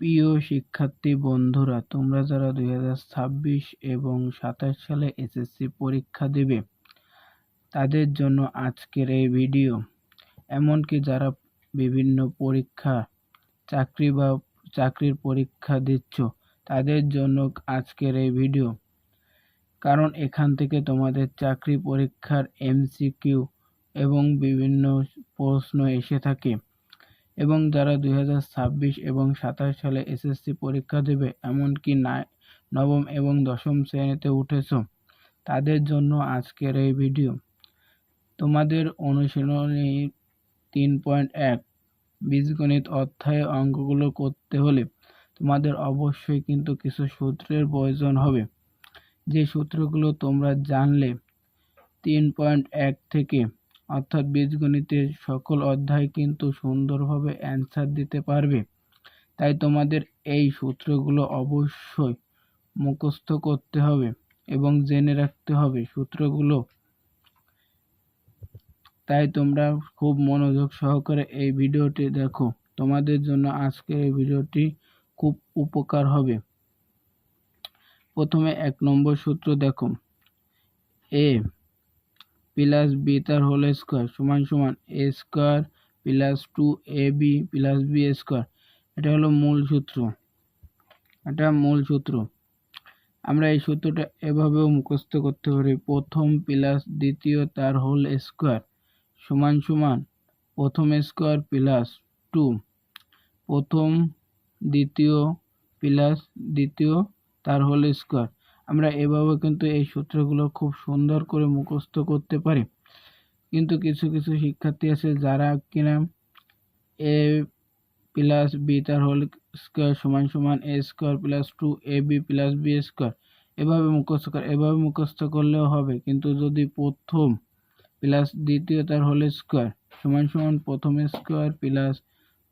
প্রিয় শিক্ষার্থী বন্ধুরা, তোমরা যারা 2026 এবং 27 সালে এসএসসি পরীক্ষা দেবে তাদের জন্য আজকের এই ভিডিও। এমনকি যারা বিভিন্ন পরীক্ষা চাকরির পরীক্ষা দিচ্ছ তাদের জন্য আজকের এই ভিডিও। কারণ এখান থেকে তোমাদের চাকরি পরীক্ষার এমসিকিউ এবং বিভিন্ন প্রশ্ন এসে থাকে। এবং যারা 2026 এবং 27 সালে এসএসসি পরীক্ষা দেবে, এমনকি নবম এবং দশম শ্রেণীতে উঠেছ, তাদের জন্য আজকের এই ভিডিও। তোমাদের অনুশীলনী 3.1 বীজগণিত অধ্যায়ে অঙ্কগুলো করতে হলে তোমাদের অবশ্যই কিন্তু কিছু সূত্রের প্রয়োজন হবে। যে সূত্রগুলো তোমরা জানলে 3.1 থেকে অর্থাৎ বীজগণিতের সকল অধ্যায় কিন্তু সুন্দরভাবে অ্যান্সার দিতে পারবে। তাই তোমাদের এই সূত্রগুলো অবশ্যই মুখস্থ করতে হবে এবং জেনে রাখতে হবে সূত্রগুলো। তাই তোমরা খুব মনোযোগ সহকারে এই ভিডিওটি দেখো। তোমাদের জন্য আজকের এই ভিডিওটি খুব উপকার হবে। প্রথমে 1 নম্বর সূত্র দেখো, a প্লাস বি তার হোল স্কোয়ার সমান সমান A square plus 2ab plus B square. এটা হলো মূল সূত্র। আমরা এই সূত্রটা এভাবেও মুখস্থ করতে পারি। প্রথম প্লাস দ্বিতীয় তার হোল স্কোয়ার সমান সমান প্রথম স্কোয়ার প্লাস 2 প্রথম দ্বিতীয় প্লাস দ্বিতীয় তার হোল স্কোয়ার। আমরা এভাবে কিন্তু এই সূত্রগুলো খুব সুন্দর করে মুখস্থ করতে পারি। কিন্তু কিছু কিছু শিক্ষার্থী আছে যারা কিনা এ প্লাস বি তার হোল স্কোয়ার সমান সমান A square plus 2ab plus B square এভাবে মুখস্থ করলেও হবে। কিন্তু যদি প্রথম প্লাস দ্বিতীয় তার হোল স্কোয়ার সমান সমান প্রথম স্কোয়ার প্লাস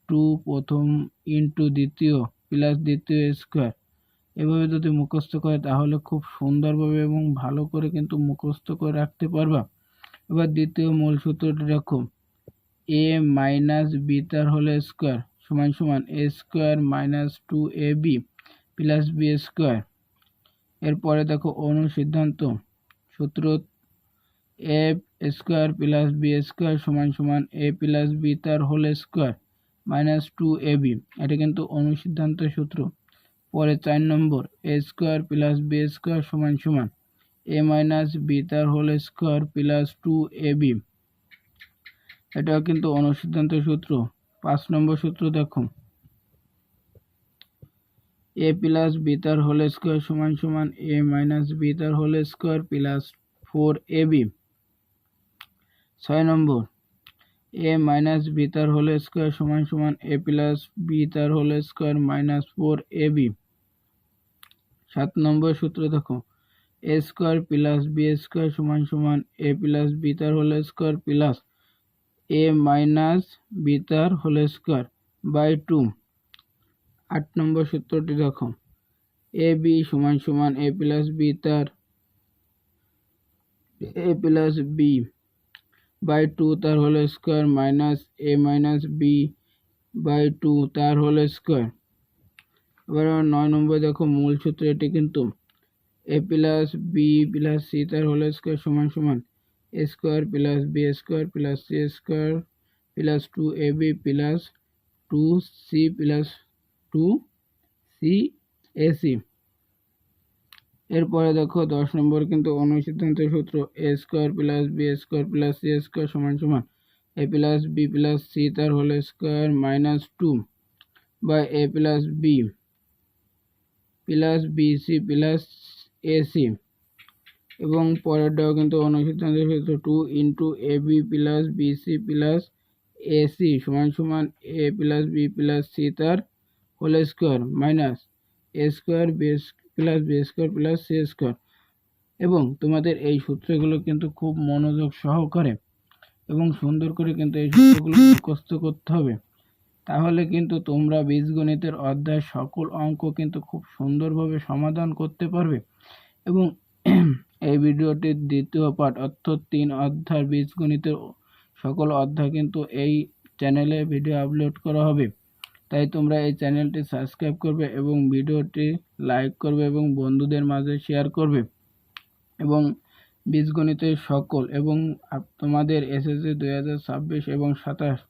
2 প্রথম ইন্টু দ্বিতীয় প্লাস দ্বিতীয় স্কোয়ার এভাবে যদি মুখস্থ করে তাহলে খুব সুন্দরভাবে এবং ভালো করে কিন্তু মুখস্থ করে রাখতে পারবা। এবার দ্বিতীয় মূল সূত্রটি রাখো, এ মাইনাস বি তার হোল স্কোয়ার সমান সমান A square minus 2ab plus B square. এরপরে দেখো অনুসিদ্ধান্ত সূত্র, A square plus B square সমান সমান এ প্লাস বি তার হোল স্কোয়ার মাইনাস 2ab। এটা কিন্তু অনুসিদ্ধান্ত সূত্র। পরে 4 number, A square plus B square সমান সমান এ মাইনাস বি তার হোল স্কোয়ার প্লাস 2ab। এটাও কিন্তু অনুসিদ্ধান্ত সূত্র। 5 নম্বর সূত্র দেখো, এ প্লাস বি তার হোল স্কোয়ার সমান সমান এ মাইনাস বি তার হোল স্কোয়ার প্লাস 4ab। 6 নম্বর, এ মাইনাস বি তার হোল স্কোয়ার সমান সমান এ প্লাস বি তার হোল স্কোয়ার মাইনাস 4ab। 7 নম্বর সূত্র দেখো, এ স্কোয়ার প্লাস বি স্কোয়ার সমান সমান এ প্লাস বি তার হোল স্কোয়ার প্লাস এ মাইনাস বি তার হোল স্কোয়ার বাই 2। 8 নম্বর সূত্রটি দেখো, এ বি সমান সমান এ প্লাস বি বাই 2 তার whole square minus A minus B by 2 তার হোল স্কোয়ার। এবার 9 নম্বর দেখো মূল সূত্র, এটি কিন্তু A plus B plus C তার হোল স্কোয়ার সমান সমান A square plus B square plus C square plus 2ab plus 2c plus 2c ac। এরপরে দেখো 10 নম্বর কিন্তু অনুসিদ্ধান্ত সূত্র, A square plus B square plus C square সমান সমান A plus B plus C তার whole square minus 2 by A plus B plus BC plus AC. এবং পরেরটাও কিন্তু অনুসিদ্ধান্ত সূত্র, 2 into A B plus BC plus AC সমান সমান A plus B plus C তার whole square minus A square B plus B square plus C square. এবং তোমাদের এই সূত্রগুলো কিন্তু খুব মনোযোগ সহকারে এবং সুন্দর করে কিন্তু এই সূত্রগুলো মুখস্থ করতে হবে। তাহলে কিন্তু তোমরা বীজগণিতের অধ্যায়ের সকল অঙ্ক কিন্তু খুব সুন্দরভাবে সমাধান করতে পারবে। এবং এই ভিডিওটির দ্বিতীয় পার্ট অর্থাৎ 3 অধ্যায় বীজগণিতের সকল অধ্যায় কিন্তু এই চ্যানেলে ভিডিও আপলোড করা হবে। তাই তোমরা এই চ্যানেলটি সাবস্ক্রাইব করবে এবং ভিডিওটি লাইক করবে এবং বন্ধুদের মাঝে শেয়ার করবে এবং বীজগণিতের সকল এবং তোমাদের এসএসসি 2026 এবং 27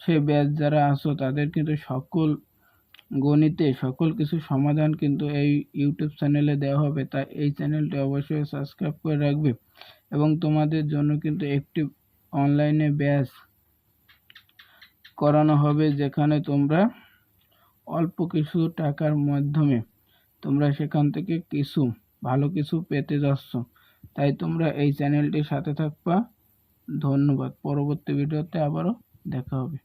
সে ব্যাচ যারা আসো তাদের কিন্তু সকল গণিতে সকল কিছু সমাধান কিন্তু এই ইউটিউব চ্যানেলে দেওয়া হবে। তাই এই চ্যানেলটি অবশ্যই সাবস্ক্রাইব করে রাখবে এবং তোমাদের জন্য কিন্তু একটি অনলাইনে ব্যাচ করানো হবে, যেখানে তোমরা অল্প কিছু টাকার মাধ্যমে তোমরা সেখান থেকে কিছু ভালো কিছু পেতে যাচ্ছ। তাই তোমরা এই চ্যানেলটির সাথে থাকবা। ধন্যবাদ। পরবর্তী ভিডিওতে আবারও দেখা হবে।